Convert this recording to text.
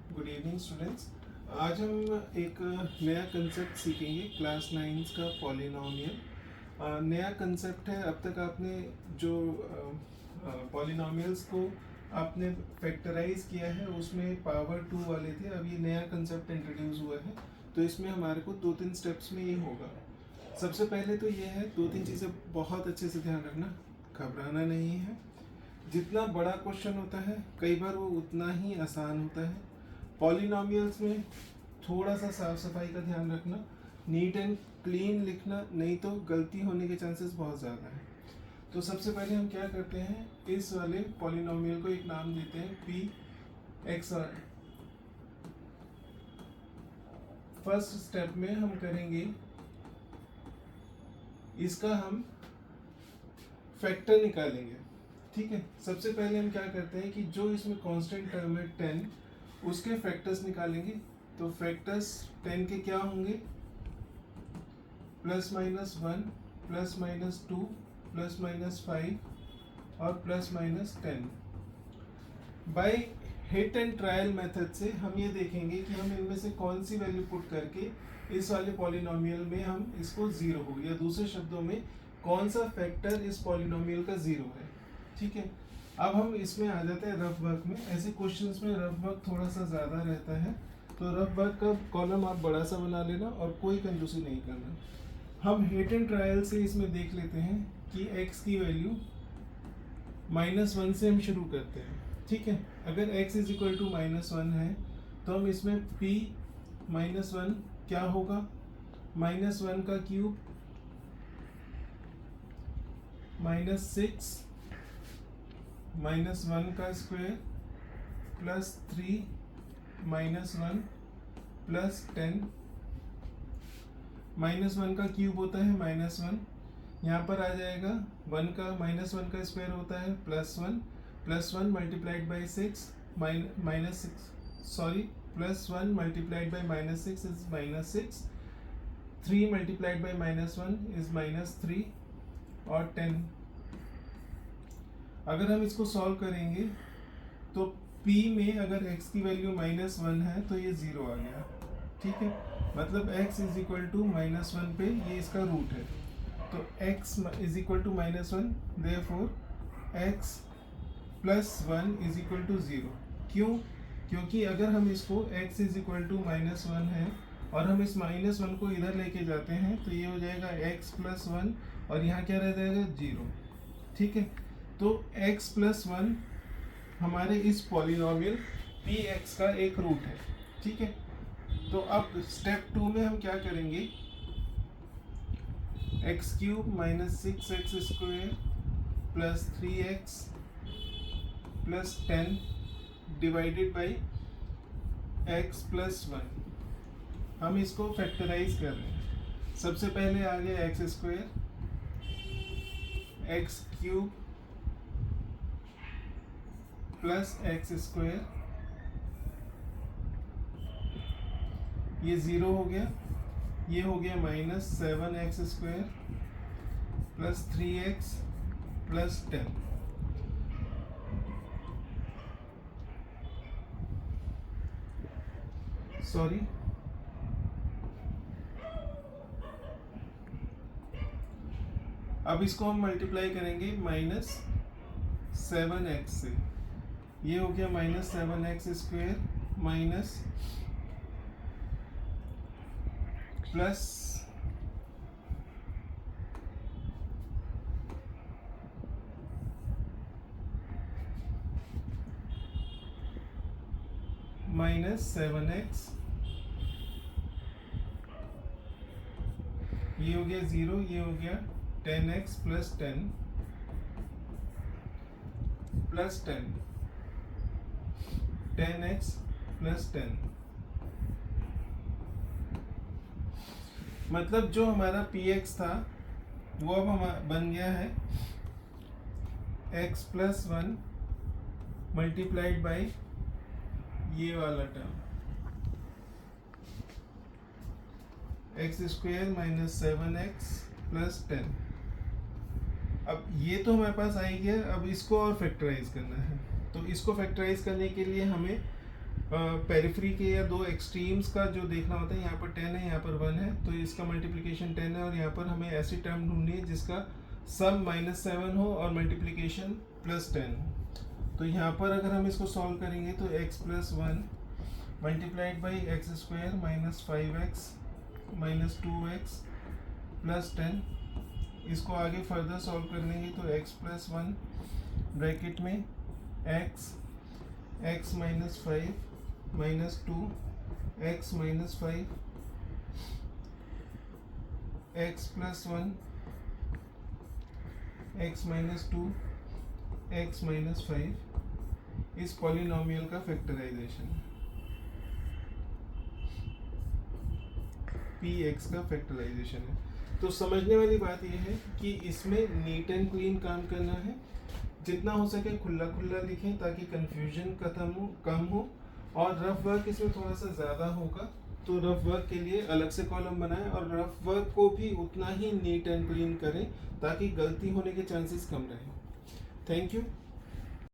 Good evening students. आज हम एक नया कंसेप्ट सीखेंगे क्लास 9 का पॉलिनोमियल। नया कंसेप्ट है। अब तक आपने जो पॉलिनोमियल्स को आपने फैक्टराइज किया है उसमें पावर 2 वाले थे। अब ये नया कंसेप्ट इंट्रोड्यूस हुआ है, तो इसमें हमारे को 2-3 स्टेप्स में ये होगा। सबसे पहले तो ये है, 2-3 चीज़ें बहुत अच्छे से ध्यान रखना, घबराना नहीं है। जितना बड़ा क्वेश्चन होता है कई बार वो उतना ही आसान होता है। पॉलिनोमियल्स में थोड़ा सा साफ सफाई का ध्यान रखना, नीट एंड क्लीन लिखना, नहीं तो गलती होने के चांसेस बहुत ज़्यादा हैं। तो सबसे पहले हम क्या करते हैं, इस वाले पॉलिनोमियल को एक नाम देते हैं पी एक्स। फर्स्ट स्टेप में हम करेंगे इसका हम फैक्टर निकालेंगे। ठीक है, सबसे पहले हम क्या करते हैं कि जो इसमें कांस्टेंट टर्म है 10, उसके फैक्टर्स निकालेंगे। तो फैक्टर्स 10 के क्या होंगे, +-1, +-2, +-5 और +-10। By hit and trial method से हम ये देखेंगे कि हम इनमें से कौन सी वैल्यू पुट करके इस वाले पॉलिनोमियल में हम इसको ज़ीरो हो, या दूसरे शब्दों में कौन सा फैक्टर इस पॉलिनोमियल का ज़ीरो है। ठीक है, अब हम इसमें आ जाते हैं रफ वर्क में। ऐसे क्वेश्चंस में रफ वर्क थोड़ा सा ज़्यादा रहता है, तो रफ वर्क का कॉलम आप बड़ा सा बना लेना और कोई कंजूसी नहीं करना। हम हिट एंड ट्रायल से इसमें देख लेते हैं कि x की वैल्यू -1 से हम शुरू करते हैं। ठीक है, अगर x इज इक्वल टू -1 है तो हम इसमें p -1 क्या होगा, -1 का क्यूब -6 -1 का स्क्वायर +3 -1 +10। -1 का क्यूब होता है -1, यहाँ पर आ जाएगा 1 का -1 का स्क्वायर होता है +1, +1 multiplied by 6 +1 multiplied by -6 is -6, 3 multiplied by -1 is -3 और 10। अगर हम इसको सॉल्व करेंगे तो p में अगर x की वैल्यू -1 है तो ये 0 आ गया। ठीक है, मतलब x इज इक्वल टू -1 पे ये इसका रूट है, तो x is equal to -1, therefore x +1 is equal to 0। क्यों? क्योंकि अगर हम इसको x इज इक्वल टू -1 है और हम इस -1 को इधर लेके जाते हैं तो ये हो जाएगा x +1 और यहाँ क्या रह जाएगा 0। ठीक है, तो x +1 हमारे इस पॉलिनोमियल px का एक रूट है। ठीक है, तो अब स्टेप 2 में हम क्या करेंगे, x³ -6x² +3x +10 divided by x +1। हम इसको फैक्टराइज कर रहे हैं। सबसे पहले आ गया x², x³ +x², ये 0 हो गया, ये हो गया -7x² +3x +10। सॉरी, अब इसको हम मल्टीप्लाई करेंगे -7x से, ये हो गया -7x² माइनस प्लस -7x, ये हो गया 0, ये हो गया 10x +10 +10, 10x +10। मतलब जो हमारा px था वो अब हम बन गया है x +1 मल्टीप्लाइड बाई ये वाला टर्म x² -7x +10। अब ये तो हमारे पास आ ही गया, अब इसको और फैक्टराइज करना है। तो इसको फैक्टराइज करने के लिए हमें पेरिफेरी के या दो एक्सट्रीम्स का जो देखना होता है, यहाँ पर 10 है, यहाँ पर 1 है, तो इसका मल्टीप्लिकेशन 10 है और यहाँ पर हमें ऐसी टर्म ढूंढनी है जिसका सम -7 हो और मल्टीप्लिकेशन +10 हो। तो यहाँ पर अगर हम इसको सॉल्व करेंगे तो x + 1 multiplied by x² -5x -2x +10, इसको आगे फर्दर सॉल्व कर लेंगे तो x + 1 ब्रैकेट में x -5 -2 x -5 x + 1 x -2 x -5 इस पॉलिनोमियल का फैक्टराइजेशन है, px का फैक्टराइजेशन है। तो समझने वाली बात यह है कि इसमें नीट एंड क्लीन काम करना है, जितना हो सके खुला खुला लिखें ताकि कंफ्यूजन कम हो, और रफ वर्क इसमें थोड़ा सा ज़्यादा होगा तो रफ वर्क के लिए अलग से कॉलम बनाएं और रफ वर्क को भी उतना ही नीट एंड क्लीन करें ताकि गलती होने के चांसेस कम रहें। Thank you.